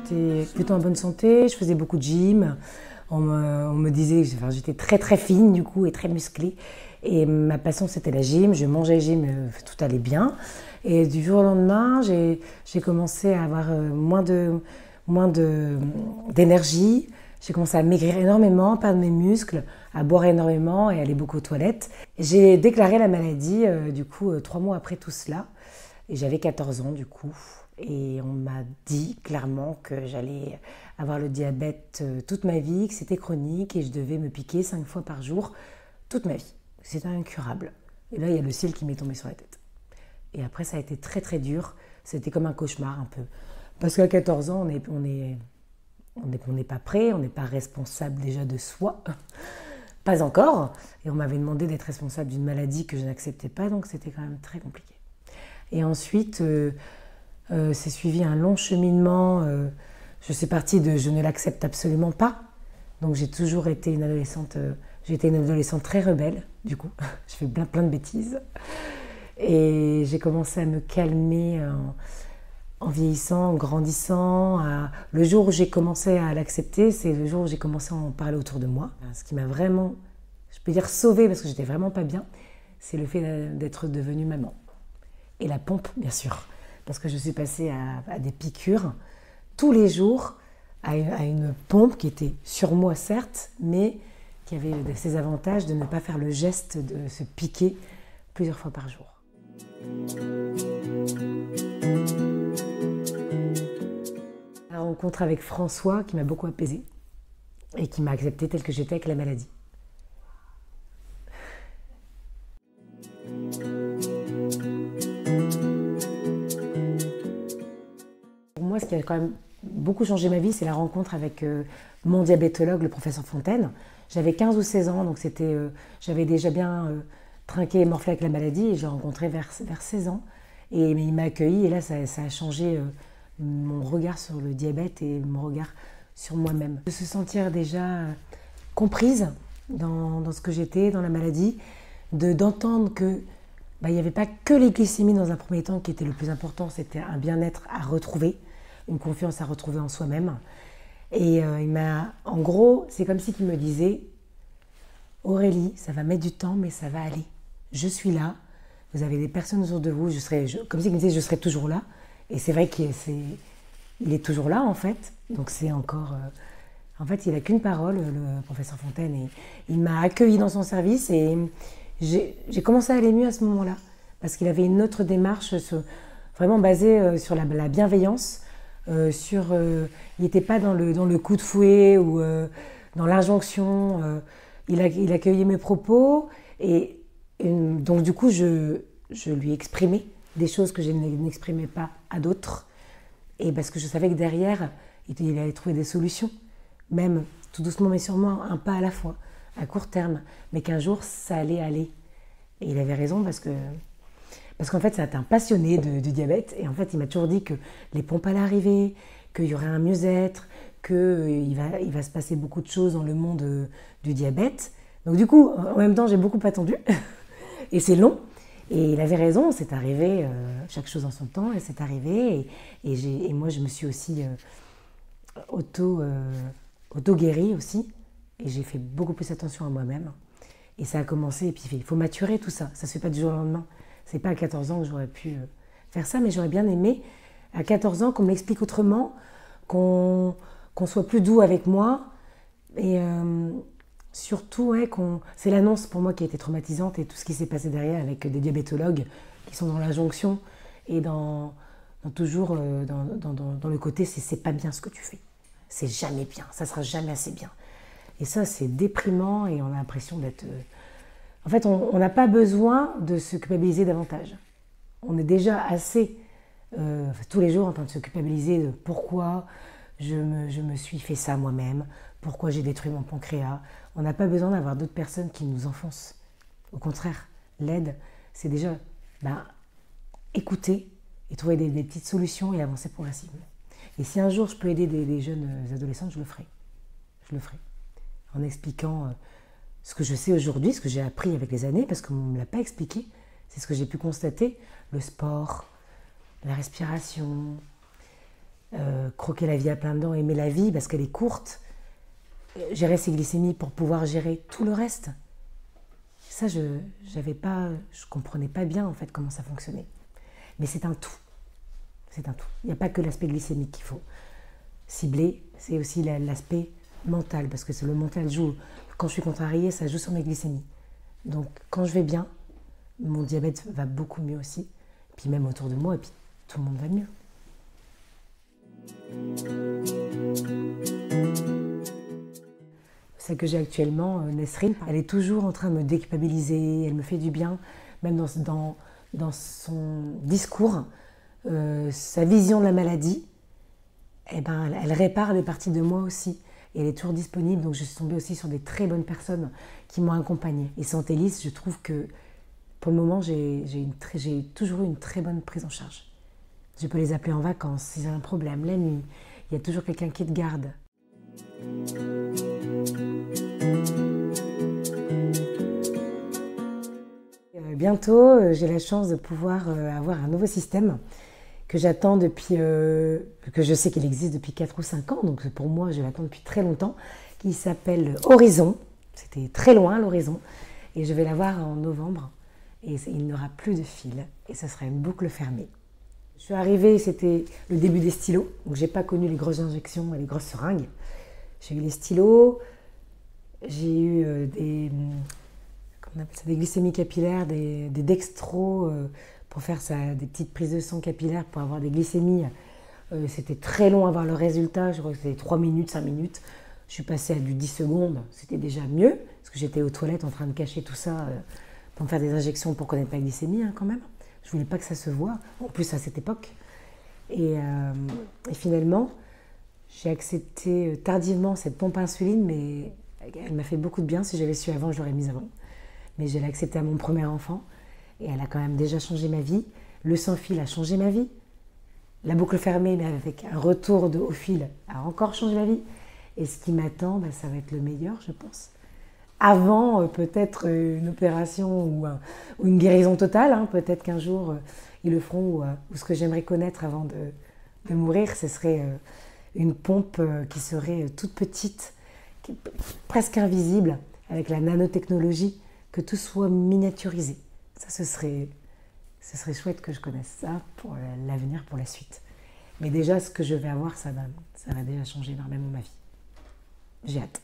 j'étais plutôt en bonne santé, je faisais beaucoup de gym. On me disait, enfin, j'étais très très fine du coup et très musclée. Et ma passion c'était la gym, je mangeais gym, tout allait bien. Et du jour au lendemain, j'ai commencé à avoir d'énergie. J'ai commencé à maigrir énormément, perdre mes muscles, à boire énormément et aller beaucoup aux toilettes. J'ai déclaré la maladie du coup 3 mois après tout cela. Et j'avais 14 ans du coup. Et on m'a dit clairement que j'allais avoir le diabète toute ma vie, que c'était chronique et je devais me piquer 5 fois par jour toute ma vie. C'était incurable. Et là, il y a le ciel qui m'est tombé sur la tête. Et après, ça a été très très dur. C'était comme un cauchemar un peu. Parce qu'à 14 ans, on n'est pas prêt, on n'est pas responsable déjà de soi. Pas encore. Et on m'avait demandé d'être responsable d'une maladie que je n'acceptais pas, donc c'était quand même très compliqué. Et ensuite, c'est suivi un long cheminement. Je suis partie de je ne l'accepte absolument pas. Donc j'ai toujours été une adolescente. J'étais une adolescente très rebelle, du coup. Je fais plein de bêtises. Et j'ai commencé à me calmer en vieillissant, en grandissant. Le jour où j'ai commencé à l'accepter, c'est le jour où j'ai commencé à en parler autour de moi. Ce qui m'a vraiment, je peux dire sauvée parce que j'étais vraiment pas bien, c'est le fait d'être devenue maman. Et la pompe, bien sûr, parce que je suis passée à des piqûres tous les jours, à une pompe qui était sur moi certes, mais qui avait ses avantages de ne pas faire le geste de se piquer plusieurs fois par jour. La rencontre avec François qui m'a beaucoup apaisée et qui m'a acceptée telle que j'étais avec la maladie. Pour moi, ce qui a quand même beaucoup changé ma vie, c'est la rencontre avec mon diabétologue, le professeur Fontaine. J'avais 15 ou 16 ans, donc j'avais déjà bien trinqué et morflé avec la maladie et je l'ai rencontré vers 16 ans. Et il m'a accueilli et là, ça a changé mon regard sur le diabète et mon regard sur moi-même. De se sentir déjà comprise dans ce que j'étais, dans la maladie, d'entendre que il n'y avait pas que les glycémies dans un premier temps qui était le plus important, c'était un bien-être à retrouver, une confiance à retrouver en soi-même. Et en gros, c'est comme si il me disait « Aurélie, ça va mettre du temps, mais ça va aller. Je suis là, vous avez des personnes autour de vous, comme s'il me disait « Je serai toujours là ». Et c'est vrai qu'il est toujours là, en fait. Donc c'est encore... en fait, il n'a qu'une parole, le professeur Fontaine. Et il m'a accueilli dans son service et j'ai commencé à aller mieux à ce moment-là. Parce qu'il avait une autre démarche vraiment basée sur la bienveillance. Il n'était pas dans le coup de fouet ou dans l'injonction. Il accueillait mes propos et donc du coup je lui exprimais des choses que je n'exprimais pas à d'autres et parce que je savais que derrière il allait trouver des solutions, même tout doucement mais sûrement, un pas à la fois, à court terme, mais qu'un jour ça allait aller. Et il avait raison parce qu'en fait, c'est un passionné du diabète. Et en fait, il m'a toujours dit que les pompes allaient arriver, qu'il y aurait un mieux-être, qu'il va se passer beaucoup de choses dans le monde du diabète. Donc du coup, en même temps, j'ai beaucoup attendu. Et c'est long. Et il avait raison, c'est arrivé, chaque chose en son temps, et c'est arrivé. Et moi, je me suis aussi auto-guérie aussi. Et j'ai fait beaucoup plus attention à moi-même. Et ça a commencé, et puis il faut maturer tout ça. Ça ne se fait pas du jour au lendemain. C'est pas à 14 ans que j'aurais pu faire ça, mais j'aurais bien aimé, à 14 ans, qu'on m'explique autrement, qu'on soit plus doux avec moi. Et surtout, ouais, c'est l'annonce pour moi qui a été traumatisante et tout ce qui s'est passé derrière avec des diabétologues qui sont dans l'injonction et toujours dans le côté c'est pas bien ce que tu fais. C'est jamais bien, ça sera jamais assez bien. Et ça, c'est déprimant et on a l'impression d'être... En fait, on n'a pas besoin de se culpabiliser davantage. On est déjà assez, tous les jours, en train de se culpabiliser de pourquoi je me suis fait ça moi-même, pourquoi j'ai détruit mon pancréas. On n'a pas besoin d'avoir d'autres personnes qui nous enfoncent. Au contraire, l'aide, c'est déjà écouter et trouver des petites solutions et avancer progressivement. Et si un jour je peux aider des jeunes adolescentes, je le ferai. Je le ferai. En expliquant ce que je sais aujourd'hui, ce que j'ai appris avec les années, parce qu'on ne me l'a pas expliqué. C'est ce que j'ai pu constater, le sport, la respiration, croquer la vie à plein dents, aimer la vie parce qu'elle est courte, gérer ses glycémies pour pouvoir gérer tout le reste. Ça, je comprenais pas bien en fait comment ça fonctionnait. Mais c'est un tout. C'est un tout. Il n'y a pas que l'aspect glycémique qu'il faut cibler, c'est aussi l'aspect mental, parce que le mental joue. Quand je suis contrariée, ça joue sur mes glycémies. Donc quand je vais bien, mon diabète va beaucoup mieux aussi. Et puis même autour de moi, et puis tout le monde va mieux. Celle que j'ai actuellement, Nesrine, elle est toujours en train de me déculpabiliser, elle me fait du bien, même dans son discours, sa vision de la maladie, eh ben, elle répare des parties de moi aussi. Et elle est toujours disponible, donc je suis tombée aussi sur des très bonnes personnes qui m'ont accompagnée. Et Santélis, je trouve que pour le moment, j'ai toujours eu une très bonne prise en charge. Je peux les appeler en vacances si j'ai un problème, la nuit. Il y a toujours quelqu'un qui te garde. Bientôt, j'ai la chance de pouvoir avoir un nouveau système que j'attends depuis, que je sais qu'il existe depuis 4 ou 5 ans, donc pour moi je l'attends depuis très longtemps, qui s'appelle Horizon. C'était très loin l'Horizon, et je vais l'avoir en novembre, et il n'y aura plus de fil, et ce sera une boucle fermée. Je suis arrivée, c'était le début des stylos, donc j'ai pas connu les grosses injections et les grosses seringues. J'ai eu les stylos, j'ai eu des glycémies capillaires, des dextros, pour faire des petites prises de sang capillaires pour avoir des glycémies. C'était très long à voir le résultat, je crois que c'était 3 minutes, 5 minutes. Je suis passée à du 10 secondes, c'était déjà mieux, parce que j'étais aux toilettes en train de cacher tout ça pour me faire des injections pour connaître ma glycémie quand même. Je voulais pas que ça se voie, en plus à cette époque. Et finalement, j'ai accepté tardivement cette pompe à insuline, mais elle m'a fait beaucoup de bien. Si j'avais su avant, je l'aurais mise avant. Mais je l'ai acceptée à mon premier enfant. Et elle a quand même déjà changé ma vie. Le sans-fil a changé ma vie. La boucle fermée, mais avec un retour au fil, a encore changé ma vie. Et ce qui m'attend, ça va être le meilleur, je pense. Avant, peut-être une opération ou une guérison totale. Hein. Peut-être qu'un jour, ils le feront. Ou ce que j'aimerais connaître avant de mourir, ce serait une pompe qui serait toute petite, presque invisible, avec la nanotechnologie, que tout soit miniaturisé. Ça, ce serait chouette que je connaisse ça pour l'avenir, pour la suite. Mais déjà, ce que je vais avoir, ça va déjà changer énormément ma vie. J'ai hâte.